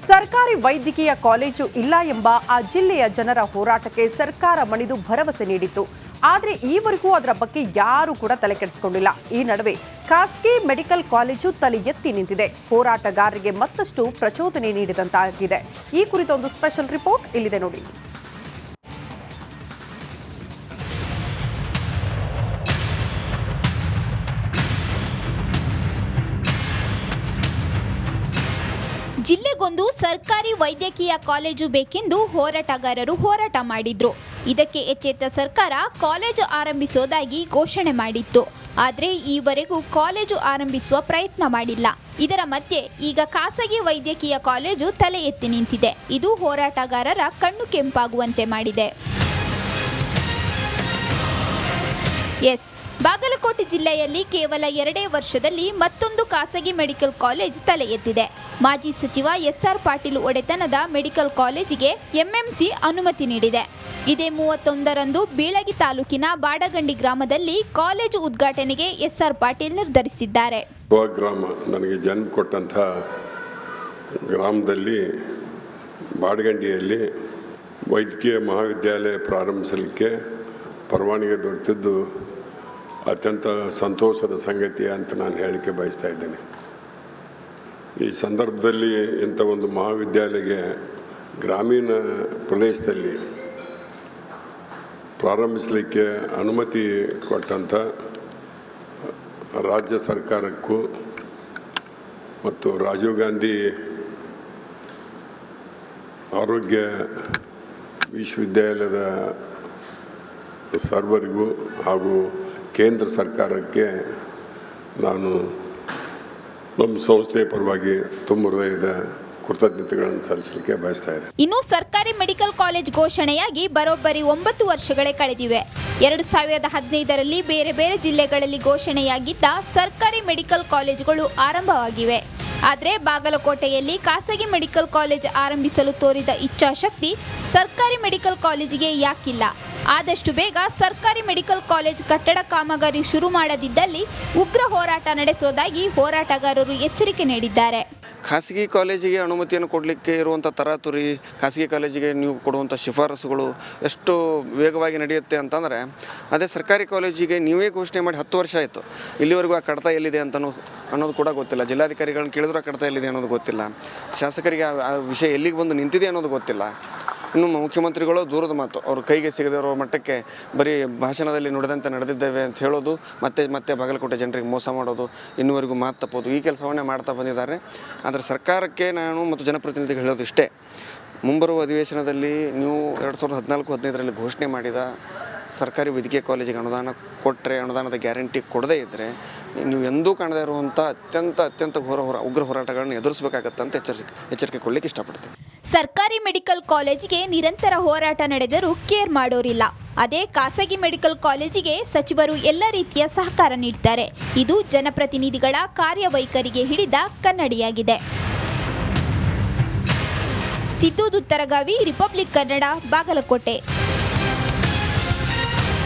ಸರ್ಕಾರಿ ವೈದ್ಯಕೀಯ ಕಾಲೇಜು ಇಲ್ಲ ಎಂಬ ಆ ಜಿಲ್ಲೆಯ ಜನರ ಹೋರಾಟಕ್ಕೆ ಸರ್ಕಾರ ಮಣಿದು ಭರವಸೆ ನೀಡಿತ್ತು. ಆದರೆ ಈವರೆಗೂ ಅದರ ಬಗ್ಗೆ ಯಾರೂ ಕೂಡ ತಲೆ ಕೆಡಿಸಿಕೊಂಡಿಲ್ಲ. ಈ ನಡುವೆ ಖಾಸಗಿ ಮೆಡಿಕಲ್ ಕಾಲೇಜು ತಲೆ ಎತ್ತಿ ನಿಂತಿದೆ. ಹೋರಾಟಗಾರರಿಗೆ ಮತ್ತಷ್ಟು ಪ್ರಚೋದನೆ ನೀಡಿದಂತಾಗಿದೆ. ಈ ಕುರಿತೊಂದು ಸ್ಪೆಷಲ್ ರಿಪೋರ್ಟ್ ಇಲ್ಲಿದೆ ನೋಡಿ. ಜಿಲ್ಲೆಗೊಂದು ಸರ್ಕಾರಿ ವೈದ್ಯಕೀಯ ಕಾಲೇಜು ಬೇಕೆಂದು ಹೋರಾಟಗಾರರು ಹೋರಾಟ ಮಾಡಿದ್ರು. ಇದಕ್ಕೆ ಎಚ್ಚೆತ್ತ ಸರ್ಕಾರ ಕಾಲೇಜು ಆರಂಭಿಸೋದಾಗಿ ಘೋಷಣೆ ಮಾಡಿತ್ತು. ಆದರೆ ಈವರೆಗೂ ಕಾಲೇಜು ಆರಂಭಿಸುವ ಪ್ರಯತ್ನ ಮಾಡಿಲ್ಲ. ಇದರ ಮಧ್ಯೆ ಈಗ ಖಾಸಗಿ ವೈದ್ಯಕೀಯ ಕಾಲೇಜು ತಲೆ ಎತ್ತಿ ನಿಂತಿದೆ. ಇದು ಹೋರಾಟಗಾರರ ಕಣ್ಣು ಕೆಂಪಾಗುವಂತೆ ಮಾಡಿದೆ. ಬಾಗಲಕೋಟೆ ಜಿಲ್ಲೆಯಲ್ಲಿ ಕೇವಲ 2 ವರ್ಷದಲ್ಲಿ ಮತ್ತೊಂದು ಖಾಸಗಿ ಮೆಡಿಕಲ್ ಕಾಲೇಜ್ ತಲೆ ಎತ್ತಿದೆ. ಮಾಜಿ ಸಚಿವ ಎಸ್.ಆರ್. ಪಾಟೀಲ್ ಒಡೆತನದ ಮೆಡಿಕಲ್ ಕಾಲೇಜಿಗೆ ಎಂಎಂಸಿ ಅನುಮತಿ ನೀಡಿದೆ. ಇದೇ 31ರಂದು ಬೀಳಗಿ ತಾಲೂಕಿನ ಬಾಡಗಂಡಿ ಗ್ರಾಮದಲ್ಲಿ ಕಾಲೇಜು ಉದ್ಘಾಟನೆಗೆ ಎಸ್.ಆರ್. ಪಾಟೀಲ್ ನಿರ್ಧರಿಸಿದ್ದಾರೆ. ನನಗೆ ಜನ್ಮ ಕೊಟ್ಟಂಥ ಗ್ರಾಮದಲ್ಲಿ ಬಾಡಗಂಡಿಯಲ್ಲಿ ವೈದ್ಯಕೀಯ ಮಹಾವಿದ್ಯಾಲಯ ಪ್ರಾರಂಭಿಸಲಿಕ್ಕೆ ಪರವಾನಗಿ ದೊರೆತಿದ್ದು ಅತ್ಯಂತ ಸಂತೋಷದ ಸಂಗತಿ ಅಂತ ನಾನು ಹೇಳಲಿಕ್ಕೆ ಬಯಸ್ತಾ ಇದ್ದೇನೆ. ಈ ಸಂದರ್ಭದಲ್ಲಿ ಇಂಥ ಒಂದು ಮಹಾವಿದ್ಯಾಲಯಕ್ಕೆ ಗ್ರಾಮೀಣ ಪ್ರದೇಶದಲ್ಲಿ ಪ್ರಾರಂಭಿಸಲಿಕ್ಕೆ ಅನುಮತಿ ಕೊಟ್ಟಂಥ ರಾಜ್ಯ ಸರ್ಕಾರಕ್ಕೂ ಮತ್ತು ರಾಜೀವ್ ಗಾಂಧಿ ಆರೋಗ್ಯ ವಿಶ್ವವಿದ್ಯಾಲಯದ ಸರ್ವರಿಗೂ ಹಾಗೂ ಕೇಂದ್ರ ಸರ್ಕಾರಕ್ಕೆ ನಾನು ನಮ್ಮ ಸಂಸ್ಥೆಯ ಪರವಾಗಿ ತುಂಬ ಹೃದಯದ ಕೃತಜ್ಞತೆಗಳನ್ನು ಸಲ್ಲಿಸಲಿಕ್ಕೆ ಬಯಸ್ತಾ ಇದ್ದೇನೆ. ಇನ್ನು ಸರ್ಕಾರಿ ಮೆಡಿಕಲ್ ಕಾಲೇಜ್ ಘೋಷಣೆಯಾಗಿ ಬರೋಬ್ಬರಿ 9 ವರ್ಷಗಳೇ ಕಳೆದಿವೆ. 2015ರಲ್ಲಿ ಬೇರೆ ಬೇರೆ ಜಿಲ್ಲೆಗಳಲ್ಲಿ ಘೋಷಣೆಯಾಗಿದ್ದ ಸರ್ಕಾರಿ ಮೆಡಿಕಲ್ ಕಾಲೇಜುಗಳು ಆರಂಭವಾಗಿವೆ. ಆದರೆ ಬಾಗಲಕೋಟೆಯಲ್ಲಿ ಖಾಸಗಿ ಮೆಡಿಕಲ್ ಕಾಲೇಜ್ ಆರಂಭಿಸಲು ತೋರಿದ ಇಚ್ಛಾಶಕ್ತಿ ಸರ್ಕಾರಿ ಮೆಡಿಕಲ್ ಕಾಲೇಜಿಗೆ ಯಾಕಿಲ್ಲ? ಆದಷ್ಟು ಬೇಗ ಸರ್ಕಾರಿ ಮೆಡಿಕಲ್ ಕಾಲೇಜ್ ಕಟ್ಟಡ ಕಾಮಗಾರಿ ಶುರು ಮಾಡದಿದ್ದಲ್ಲಿ ಉಗ್ರ ಹೋರಾಟ ನಡೆಸೋದಾಗಿ ಹೋರಾಟಗಾರರು ಎಚ್ಚರಿಕೆ ನೀಡಿದ್ದಾರೆ. ಖಾಸಗಿ ಕಾಲೇಜಿಗೆ ಅನುಮತಿಯನ್ನು ಕೊಡಲಿಕ್ಕೆ ಇರುವಂಥ ತರಾತುರಿ, ಖಾಸಗಿ ಕಾಲೇಜಿಗೆ ನೀವು ಕೊಡುವಂಥ ಶಿಫಾರಸುಗಳು ಎಷ್ಟು ವೇಗವಾಗಿ ನಡೆಯುತ್ತೆ ಅಂತಂದರೆ, ಅದೇ ಸರ್ಕಾರಿ ಕಾಲೇಜಿಗೆ ನೀವೇ ಘೋಷಣೆ ಮಾಡಿ 10 ವರ್ಷ ಆಯಿತು. ಇಲ್ಲಿವರೆಗೂ ಆ ಕಡತ ಎಲ್ಲಿದೆ ಅಂತ ಅನ್ನೋದು ಕೂಡ ಗೊತ್ತಿಲ್ಲ. ಜಿಲ್ಲಾಧಿಕಾರಿಗಳನ್ನ ಕೇಳಿದ್ರು ಆ ಕಡತ ಎಲ್ಲಿದೆ ಅನ್ನೋದು ಗೊತ್ತಿಲ್ಲ. ಶಾಸಕರಿಗೆ ಆ ವಿಷಯ ಎಲ್ಲಿಗೆ ಬಂದು ನಿಂತಿದೆ ಅನ್ನೋದು ಗೊತ್ತಿಲ್ಲ. ಇನ್ನು ಮುಖ್ಯಮಂತ್ರಿಗಳು ದೂರದ ಮಾತು, ಅವ್ರ ಕೈಗೆ ಸಿಗದಿರೋ ಮಟ್ಟಕ್ಕೆ ಬರೀ ಭಾಷಣದಲ್ಲಿ ನುಡಿದಂತೆ ನಡೆದಿದ್ದೇವೆ ಅಂತ ಹೇಳೋದು, ಮತ್ತೆ ಬಾಗಲಕೋಟೆ ಜನರಿಗೆ ಮೋಸ ಮಾಡೋದು, ಇನ್ನೂವರೆಗೂ ಮಾತು ತಪ್ಪೋದು, ಈ ಕೆಲಸವನ್ನೇ ಮಾಡ್ತಾ ಬಂದಿದ್ದಾರೆ. ಆದರೆ ಸರ್ಕಾರಕ್ಕೆ ನಾನು ಮತ್ತು ಜನಪ್ರತಿನಿಧಿಗಳು ಹೇಳೋದು ಇಷ್ಟೇ: ಮುಂಬರುವ ಅಧಿವೇಶನದಲ್ಲಿ ನೀವು 2014-15ರಲ್ಲಿ ಘೋಷಣೆ ಮಾಡಿದ ಸರ್ಕಾರಿ ವೈದ್ಯಕೀಯ ಕಾಲೇಜಿಗೆ ಅನುದಾನ ಕೊಟ್ಟರೆ, ಅನುದಾನದ ಗ್ಯಾರಂಟಿ ಕೊಡದೇ ಇದ್ದರೆ ನೀವು ಎಂದೂ ಕಾಣದೇ ಇರುವಂಥ ಅತ್ಯಂತ ಉಗ್ರ ಹೋರಾಟಗಳನ್ನು ಎದುರಿಸಬೇಕಾಗತ್ತೆ ಅಂತ ಎಚ್ಚರಿಕೆ ಕೊಡಲಿಕ್ಕೆ ಇಷ್ಟಪಡ್ತೀನಿ. ಸರ್ಕಾರಿ ಮೆಡಿಕಲ್ ಕಾಲೇಜಿಗೆ ನಿರಂತರ ಹೋರಾಟ ನಡೆದರೂ ಕೇರ್ ಮಾಡೋರಿಲ್ಲ. ಅದೇ ಖಾಸಗಿ ಮೆಡಿಕಲ್ ಕಾಲೇಜಿಗೆ ಸಚಿವರು ಎಲ್ಲ ರೀತಿಯ ಸಹಕಾರ ನೀಡ್ತಾರೆ. ಇದು ಜನಪ್ರತಿನಿಧಿಗಳ ಕಾರ್ಯವೈಖರಿಗೆ ಹಿಡಿದ ಕನ್ನಡಿಯಾಗಿದೆ. ಸಿದ್ದು ದುತ್ತರಗಾವಿ, ರಿಪಬ್ಲಿಕ್ ಕನ್ನಡ, ಬಾಗಲಕೋಟೆ.